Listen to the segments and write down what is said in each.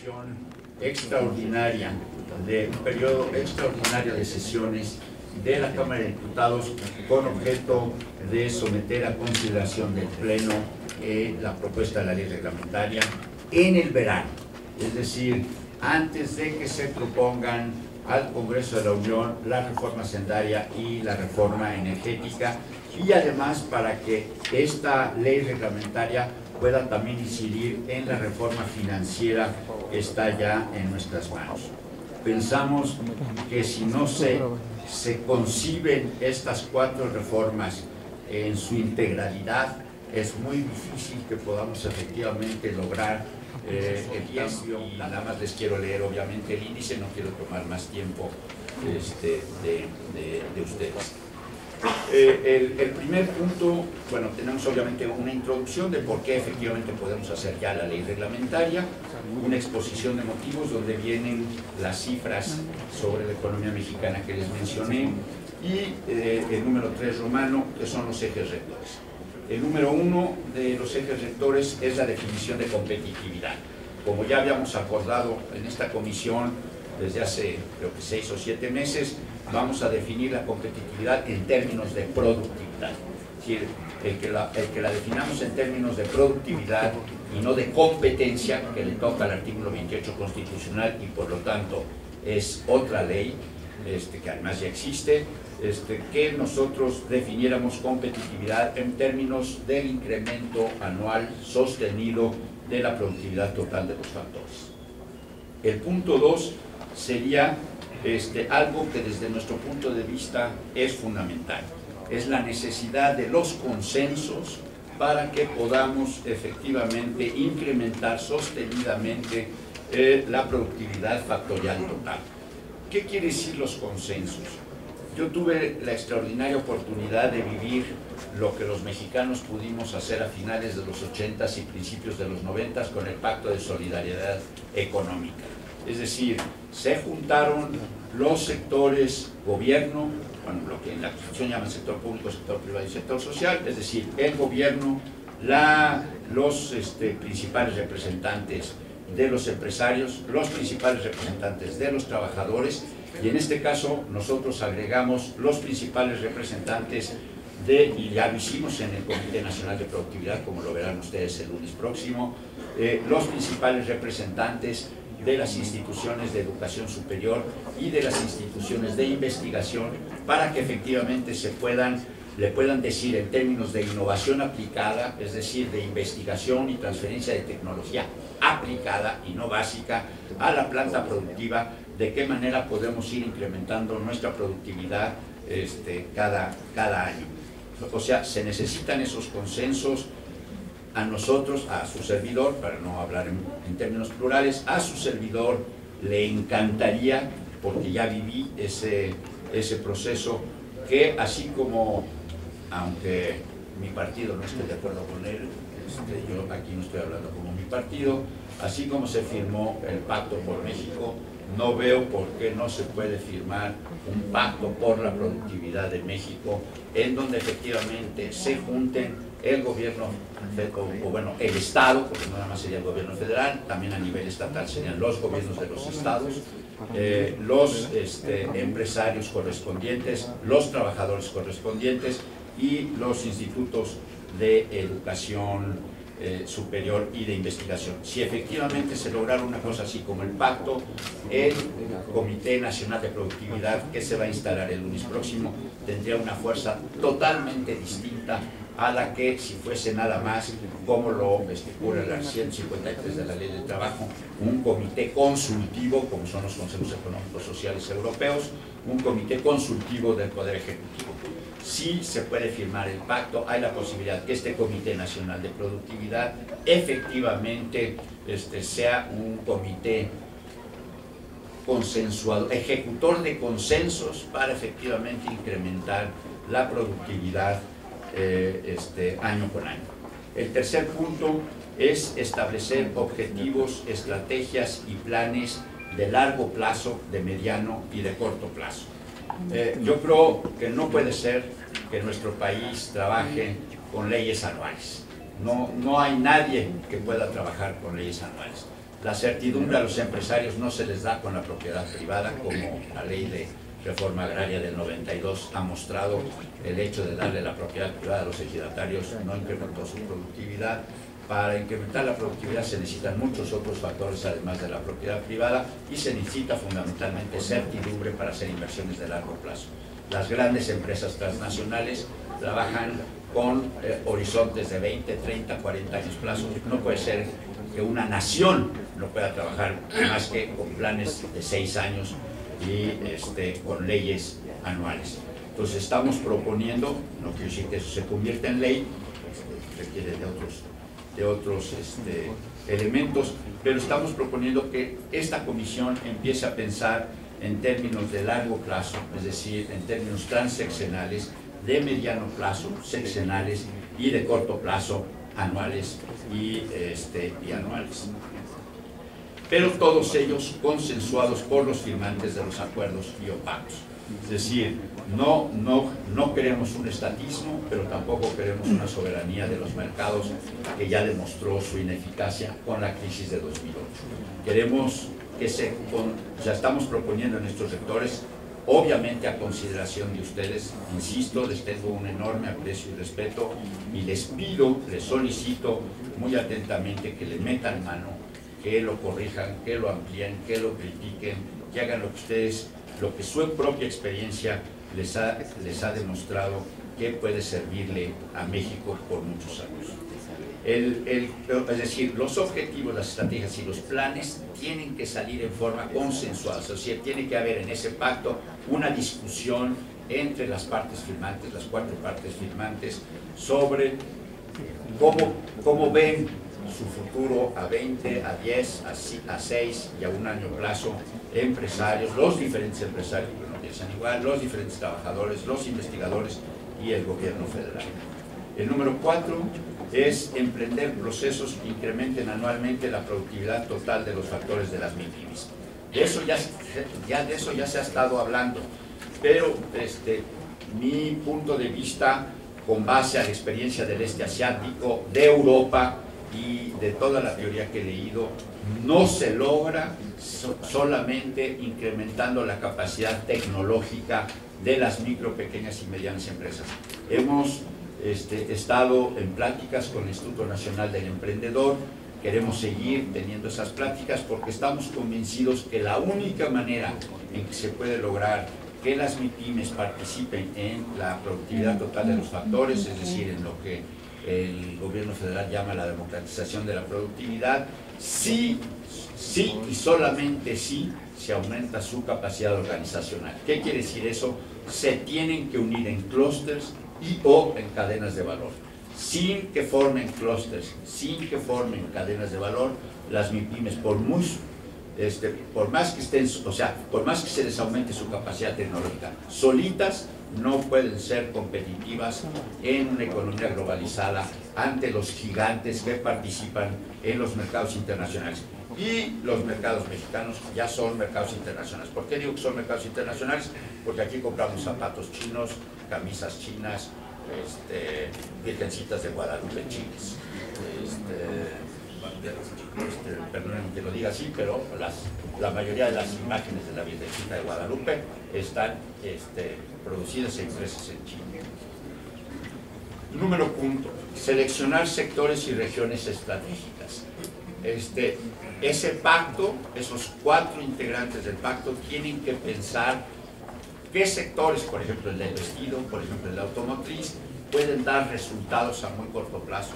sesión extraordinaria, de un periodo extraordinario de sesiones de la Cámara de Diputados con objeto de someter a consideración del Pleno la propuesta de la ley reglamentaria en el verano, es decir, antes de que se propongan al Congreso de la Unión la reforma hacendaria y la reforma energética, y además para que esta ley reglamentaria pueda también incidir en la reforma financiera que está ya en nuestras manos. Pensamos que si no se conciben estas cuatro reformas en su integralidad, es muy difícil que podamos efectivamente lograr el inicio. Y nada más les quiero leer obviamente el índice, no quiero tomar más tiempo de ustedes. El primer punto, bueno, tenemos obviamente una introducción de por qué efectivamente podemos hacer ya la ley reglamentaria, una exposición de motivos donde vienen las cifras sobre la economía mexicana que les mencioné, y el número 3 romano, que son los ejes rectores. El número 1 de los ejes rectores es la definición de competitividad. Como ya habíamos acordado en esta comisión desde hace creo que 6 o 7 meses, vamos a definir la competitividad en términos de productividad. Es decir, el que la definamos en términos de productividad y no de competencia, que le toca al artículo 28 constitucional y por lo tanto es otra ley, que además ya existe, que nosotros definiéramos competitividad en términos del incremento anual sostenido de la productividad total de los factores. El punto 2 sería algo que desde nuestro punto de vista es fundamental, es la necesidad de los consensos para que podamos efectivamente incrementar sostenidamente la productividad factorial total. ¿Qué quiere decir los consensos? Yo tuve la extraordinaria oportunidad de vivir lo que los mexicanos pudimos hacer a finales de los 80s y principios de los 90s con el Pacto de Solidaridad Económica. Es decir, se juntaron los sectores gobierno, bueno, lo que en la Constitución llaman sector público, sector privado y sector social, es decir, el gobierno, los principales representantes de los empresarios, los principales representantes de los trabajadores, y en este caso nosotros agregamos los principales representantes y ya lo hicimos en el Comité Nacional de Productividad, como lo verán ustedes el lunes próximo, los principales representantes de las instituciones de educación superior y de las instituciones de investigación, para que efectivamente le puedan decir en términos de innovación aplicada, es decir, de investigación y transferencia de tecnología aplicada y no básica a la planta productiva, de qué manera podemos ir incrementando nuestra productividad cada año. O sea, se necesitan esos consensos. A nosotros, a su servidor, para no hablar en términos plurales, a su servidor le encantaría, porque ya viví ese proceso, que así como, aunque mi partido no esté de acuerdo con él, yo aquí no estoy hablando como mi partido, así como se firmó el Pacto por México, no veo por qué no se puede firmar un pacto por la productividad de México, en donde efectivamente se junten el gobierno, o bueno, el Estado, porque no nada más sería el gobierno federal, también a nivel estatal serían los gobiernos de los estados, los empresarios correspondientes, los trabajadores correspondientes y los institutos de educación superior y de investigación. Si efectivamente se lograra una cosa así como el pacto, el Comité Nacional de Productividad, que se va a instalar el lunes próximo, tendría una fuerza totalmente distinta a la que si fuese nada más, como lo estipula el artículo 153 de la Ley del Trabajo, un comité consultivo, como son los consejos económicos sociales europeos, un comité consultivo del Poder Ejecutivo. Si se puede firmar el pacto, hay la posibilidad que este Comité Nacional de Productividad efectivamente sea un comité consensuado, ejecutor de consensos para efectivamente incrementar la productividad año con año. El tercer punto es establecer objetivos, estrategias y planes de largo plazo, de mediano y de corto plazo. Yo creo que no puede ser que nuestro país trabaje con leyes anuales. No hay nadie que pueda trabajar con leyes anuales. La certidumbre a los empresarios no se les da con la propiedad privada, como la ley de reforma agraria del 92 ha mostrado. El hecho de darle la propiedad privada a los ejidatarios no incrementó su productividad. Para incrementar la productividad se necesitan muchos otros factores además de la propiedad privada, y se necesita fundamentalmente certidumbre para hacer inversiones de largo plazo. Las grandes empresas transnacionales trabajan con horizontes de 20, 30, 40 años plazo. No puede ser que una nación no pueda trabajar más que con planes de 6 años y con leyes anuales. Entonces estamos proponiendo, no quiero decir que eso se convierta en ley, requiere de otros elementos, pero estamos proponiendo que esta comisión empiece a pensar en términos de largo plazo, es decir, en términos transeccionales, de mediano plazo, sexenales, y de corto plazo, anuales y anuales. Pero todos ellos consensuados por los firmantes de los acuerdos biopactos. Es decir, no queremos un estatismo, pero tampoco queremos una soberanía de los mercados que ya demostró su ineficacia con la crisis de 2008. Queremos que estamos proponiendo en estos sectores, obviamente a consideración de ustedes, insisto, les tengo un enorme aprecio y respeto, y les pido, les solicito muy atentamente que le metan mano, que lo corrijan, que lo amplíen, que lo critiquen, que hagan lo que su propia experiencia les ha demostrado que puede servirle a México por muchos años. Es decir, los objetivos, las estrategias y los planes tienen que salir en forma consensuada, o sea, tiene que haber en ese pacto una discusión entre las partes firmantes, las 4 partes firmantes, sobre cómo ven su futuro a 20, a 10, a 6 y a un año plazo, empresarios, los diferentes empresarios que no piensan igual, los diferentes trabajadores, los investigadores y el gobierno federal. El número 4 es emprender procesos que incrementen anualmente la productividad total de los factores de las MIPYMES. De eso ya se ha estado hablando, pero mi punto de vista, con base a la experiencia del este asiático, de Europa y de toda la teoría que he leído, no se logra solamente incrementando la capacidad tecnológica de las micro, pequeñas y medianas empresas. Hemos estado en pláticas con el Instituto Nacional del Emprendedor, queremos seguir teniendo esas pláticas porque estamos convencidos que la única manera en que se puede lograr que las MIPYMES participen en la productividad total de los factores, es decir, en lo que el gobierno federal llama la democratización de la productividad, sí y solamente sí se aumenta su capacidad organizacional. ¿Qué quiere decir eso? Se tienen que unir en clústeres o en cadenas de valor. Sin que formen clústeres, sin que formen cadenas de valor, las MIPYMES, por más que estén, por más que se les aumente su capacidad tecnológica, solitas no pueden ser competitivas en una economía globalizada ante los gigantes que participan en los mercados internacionales. Y los mercados mexicanos ya son mercados internacionales. ¿Por qué digo que son mercados internacionales? Porque aquí compramos zapatos chinos, camisas chinas, virgencitas de Guadalupe chinas. Perdónenme que lo diga así, pero la mayoría de las imágenes de la Virgencita de Guadalupe están producidas e impresas en China. Número punto, seleccionar sectores y regiones estratégicas. Ese pacto, esos 4 integrantes del pacto tienen que pensar qué sectores, por ejemplo el del vestido, por ejemplo el de automotriz, pueden dar resultados a muy corto plazo.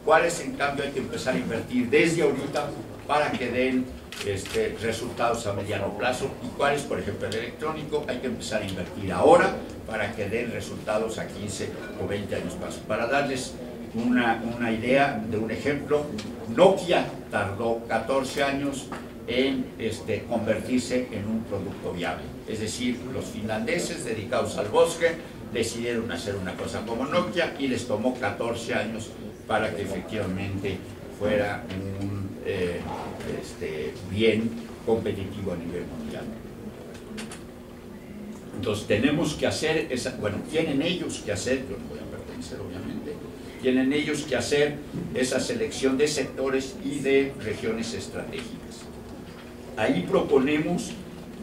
Cuáles en cambio hay que empezar a invertir desde ahorita para que den resultados a mediano plazo, y cuáles, por ejemplo el electrónico, hay que empezar a invertir ahora para que den resultados a 15 o 20 años plazo. Para darles una idea de un ejemplo, Nokia tardó 14 años en convertirse en un producto viable. Es decir, los finlandeses dedicados al bosque decidieron hacer una cosa como Nokia y les tomó 14 años para que efectivamente fuera un bien competitivo a nivel mundial. Entonces tenemos que hacer tienen ellos que hacer, yo no voy a pertenecer obviamente, tienen ellos que hacer esa selección de sectores y de regiones estratégicas. Ahí proponemos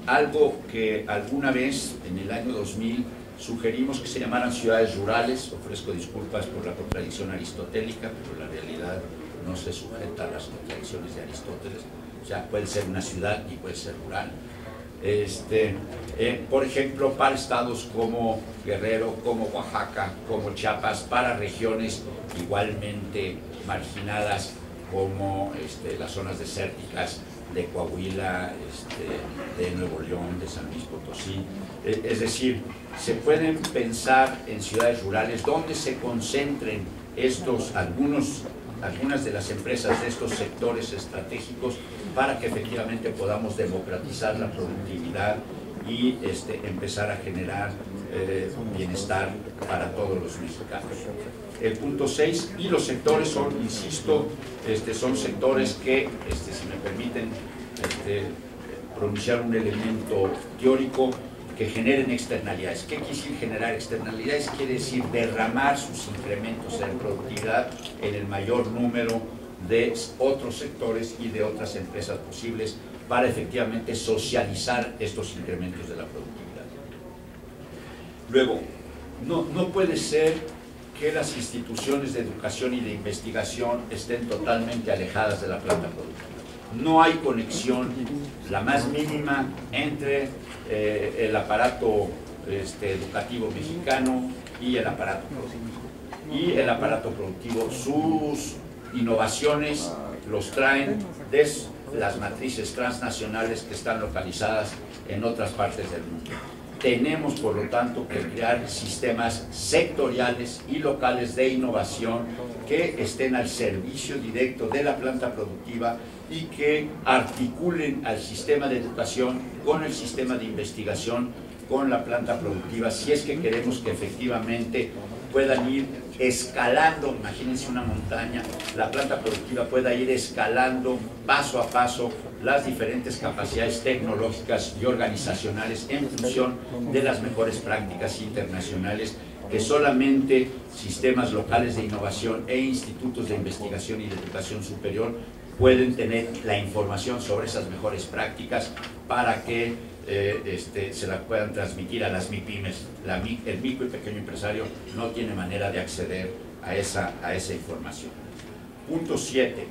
algo que alguna vez, en el año 2000, sugerimos que se llamaran ciudades rurales. Ofrezco disculpas por la contradicción aristotélica, pero la realidad no se sujeta a las contradicciones de Aristóteles. O sea, puede ser una ciudad y puede ser rural. Por ejemplo, para estados como Guerrero, como Oaxaca, como Chiapas, para regiones igualmente marginadas como las zonas desérticas de Coahuila, de Nuevo León, de San Luis Potosí. Es decir, se pueden pensar en ciudades rurales donde se concentren algunas de las empresas de estos sectores estratégicos para que efectivamente podamos democratizar la productividad y empezar a generar bienestar para todos los mexicanos. El punto 6, y los sectores son, insisto, son sectores que, si me permiten pronunciar un elemento teórico, que generen externalidades. ¿Qué quiere decir generar externalidades? Quiere decir derramar sus incrementos en productividad en el mayor número de otros sectores y de otras empresas posibles para efectivamente socializar estos incrementos de la productividad. Luego, no puede ser que las instituciones de educación y de investigación estén totalmente alejadas de la planta productiva. No hay conexión, la más mínima, entre el aparato educativo mexicano y el aparato productivo. Sus innovaciones los traen de las matrices transnacionales que están localizadas en otras partes del mundo. Tenemos, por lo tanto, que crear sistemas sectoriales y locales de innovación que estén al servicio directo de la planta productiva y que articulen al sistema de educación con el sistema de investigación, con la planta productiva, si es que queremos que efectivamente puedan ir escalando. Imagínense una montaña, la planta productiva pueda ir escalando paso a paso las diferentes capacidades tecnológicas y organizacionales en función de las mejores prácticas internacionales que solamente sistemas locales de innovación e institutos de investigación y de educación superior pueden tener la información sobre esas mejores prácticas para que se la puedan transmitir a las MIPYMES. El micro y pequeño empresario no tiene manera de acceder a esa información. Punto 7.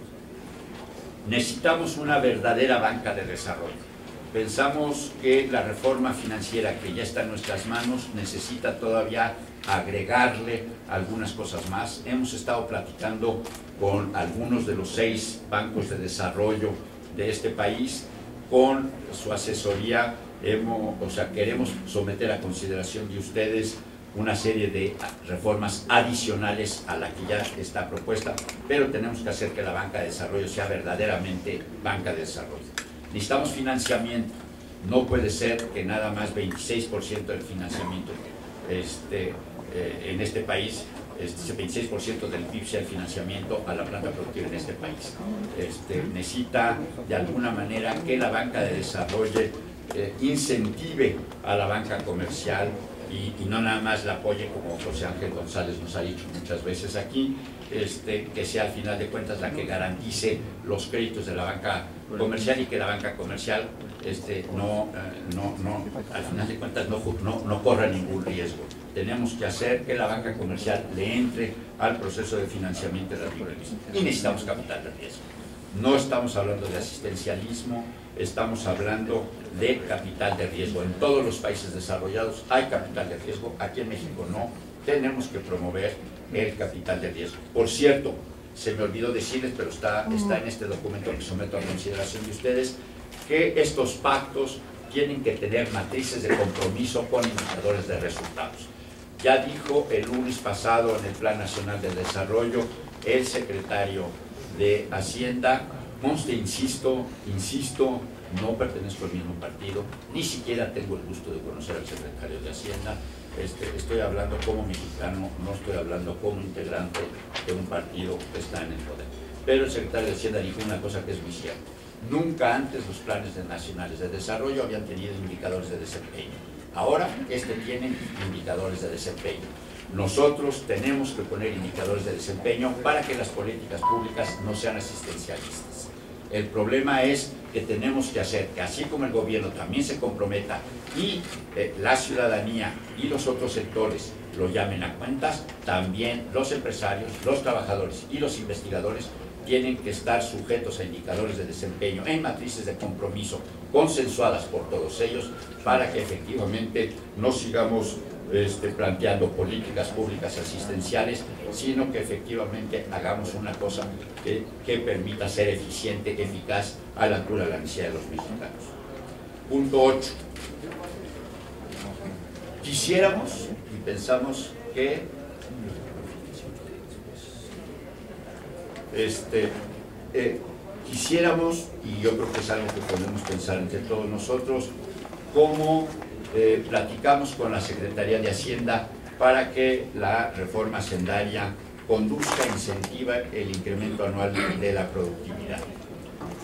Necesitamos una verdadera banca de desarrollo. Pensamos que la reforma financiera que ya está en nuestras manos necesita todavía agregarle algunas cosas más. Hemos estado platicando con algunos de los 6 bancos de desarrollo de este país. Con su asesoría queremos someter a consideración de ustedes una serie de reformas adicionales a la que ya está propuesta, pero tenemos que hacer que la banca de desarrollo sea verdaderamente banca de desarrollo. Necesitamos financiamiento. No puede ser que nada más 26% del financiamiento en este país, ese 26% del PIB sea el financiamiento a la planta productiva en este país. Necesita de alguna manera que la banca de desarrollo incentive a la banca comercial y no nada más la apoye, como José Ángel González nos ha dicho muchas veces aquí, que sea al final de cuentas la que garantice los créditos de la banca comercial y que la banca comercial al final de cuentas no corra ningún riesgo. Tenemos que hacer que la banca comercial le entre al proceso de financiamiento de las MIPYMES y necesitamos capital de riesgo. No estamos hablando de asistencialismo, estamos hablando de capital de riesgo. En todos los países desarrollados hay capital de riesgo, aquí en México no. Tenemos que promover el capital de riesgo. Por cierto, se me olvidó decirles, pero está en este documento que someto a consideración de ustedes, que estos pactos tienen que tener matrices de compromiso con indicadores de resultados. Ya dijo el lunes pasado en el Plan Nacional de Desarrollo el secretario de Hacienda, insisto, no pertenezco al mismo partido, ni siquiera tengo el gusto de conocer al secretario de Hacienda, estoy hablando como mexicano, no estoy hablando como integrante de un partido que está en el poder. Pero el secretario de Hacienda dijo una cosa que es muy cierta: nunca antes los planes nacionales de desarrollo habían tenido indicadores de desempeño. Ahora tienen indicadores de desempeño. Nosotros tenemos que poner indicadores de desempeño para que las políticas públicas no sean asistencialistas. El problema es que tenemos que hacer, que así como el gobierno también se comprometa y la ciudadanía y los otros sectores lo llamen a cuentas, también los empresarios, los trabajadores y los investigadores tienen que estar sujetos a indicadores de desempeño en matrices de compromiso consensuadas por todos ellos para que efectivamente no sigamos planteando políticas públicas asistenciales, sino que efectivamente hagamos una cosa que permita ser eficiente, eficaz, a la altura de la necesidad de los mexicanos. Punto 8. Quisiéramos y pensamos que quisiéramos, y yo creo que es algo que podemos pensar entre todos nosotros, cómo platicamos con la Secretaría de Hacienda para que la reforma hacendaria conduzca e incentiva el incremento anual de la productividad.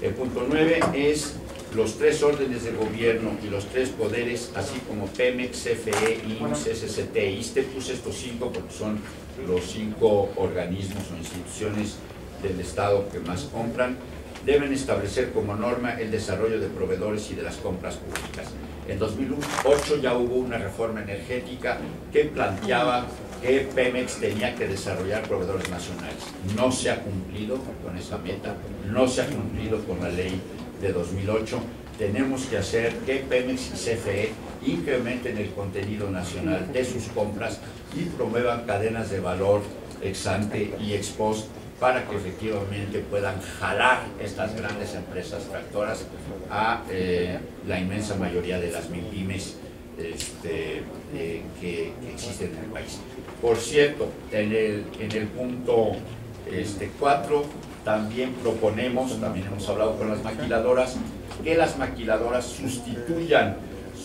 El punto 9 es los 3 órdenes de gobierno y los 3 poderes, así como Pemex, CFE, IMSS, SST e ISSSTE. Puse estos 5 porque son los 5 organismos o instituciones del Estado que más compran, deben establecer como norma el desarrollo de proveedores y de las compras públicas. En 2008 ya hubo una reforma energética que planteaba que Pemex tenía que desarrollar proveedores nacionales. No se ha cumplido con esa meta, no se ha cumplido con la ley de 2008. Tenemos que hacer que Pemex y CFE incrementen el contenido nacional de sus compras y promuevan cadenas de valor ex ante y ex post para que efectivamente puedan jalar estas grandes empresas tractoras a la inmensa mayoría de las MIPYMES que existen en el país. Por cierto, en el punto 4 también proponemos, también hemos hablado con las maquiladoras, que las maquiladoras sustituyan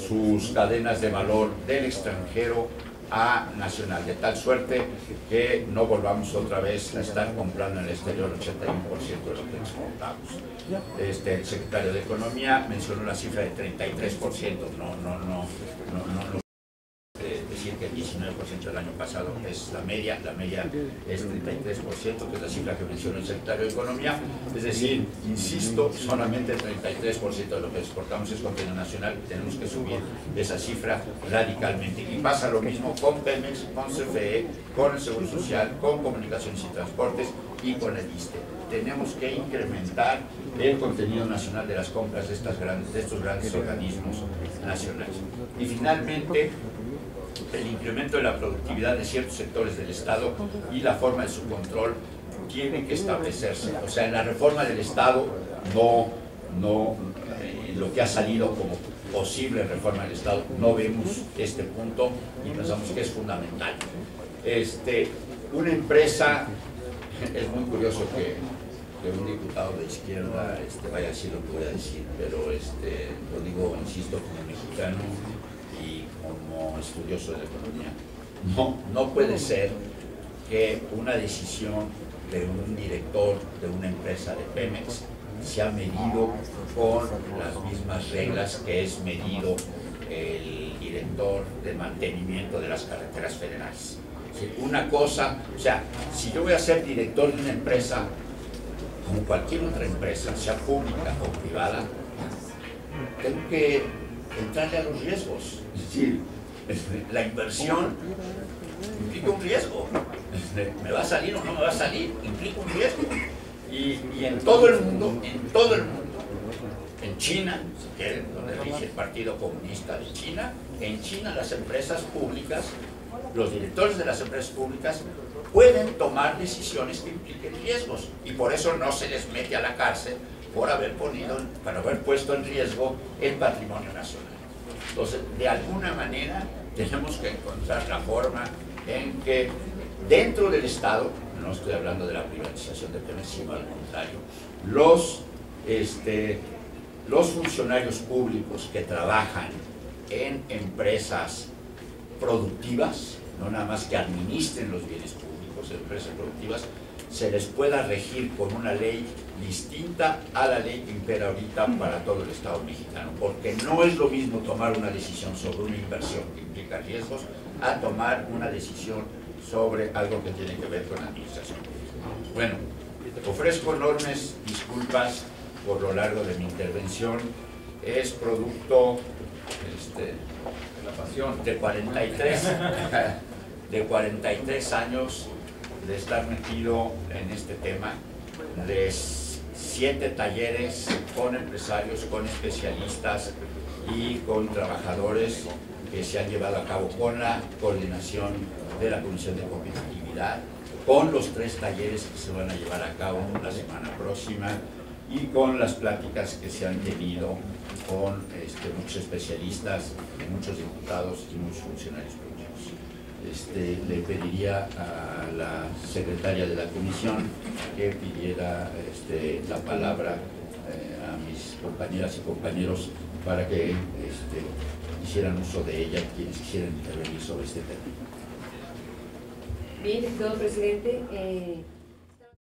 sus cadenas de valor del extranjero a nacional, de tal suerte que no volvamos otra vez a estar comprando en el exterior el 81% de lo que exportamos. El secretario de Economía mencionó la cifra de 33%, no decir que el 19% del año pasado es la media es 33%, que es la cifra que mencionó el secretario de Economía. Es decir, insisto, solamente el 33% de lo que exportamos es contenido nacional. Tenemos que subir esa cifra radicalmente. Y pasa lo mismo con Pemex, con CFE, con el Seguro Social, con Comunicaciones y Transportes y con el ISSSTE. Tenemos que incrementar el contenido nacional de las compras de estos grandes organismos nacionales. Y finalmente, el incremento de la productividad de ciertos sectores del Estado y la forma de su control tiene que establecerse. O sea, en la reforma del Estado lo que ha salido como posible reforma del Estado, no vemos este punto y pensamos que es fundamental. Una empresa, es muy curioso que un diputado de izquierda vaya a decir lo que voy a decir, pero lo digo, insisto, como mexicano y como estudioso de la economía. No puede ser que una decisión de un director de una empresa de Pemex sea medido con las mismas reglas que es medido el director de mantenimiento de las carreteras federales. Una cosa, o sea, si yo voy a ser director de una empresa, como cualquier otra empresa, sea pública o privada, tengo que entrarle a los riesgos. Es decir, la inversión implica un riesgo. ¿Me va a salir o no me va a salir? Implica un riesgo. Y en todo el mundo, en China, que es donde rige el Partido Comunista de China, en China las empresas públicas, los directores de las empresas públicas pueden tomar decisiones que impliquen riesgos y por eso no se les mete a la cárcel por haber puesto en riesgo el patrimonio nacional. Entonces, de alguna manera tenemos que encontrar la forma en que dentro del Estado, no estoy hablando de la privatización de Pemex, sino al contrario, los funcionarios públicos que trabajan en empresas productivas, no nada más que administren los bienes públicos, empresas productivas, se les pueda regir con una ley distinta a la ley que impera ahorita para todo el Estado mexicano, porque no es lo mismo tomar una decisión sobre una inversión que implica riesgos a tomar una decisión sobre algo que tiene que ver con la administración pública. Bueno, ofrezco enormes disculpas por lo largo de mi intervención, es producto de 43 años de estar metido en este tema, de 7 talleres con empresarios, con especialistas y con trabajadores que se han llevado a cabo con la coordinación de la Comisión de Competitividad, con los 3 talleres que se van a llevar a cabo la semana próxima y con las pláticas que se han tenido con muchos especialistas, muchos diputados y muchos funcionarios públicos. Le pediría a la secretaria de la comisión que pidiera la palabra a mis compañeras y compañeros para que hicieran uso de ella quienes quisieran intervenir sobre este tema. Bien, estimado presidente.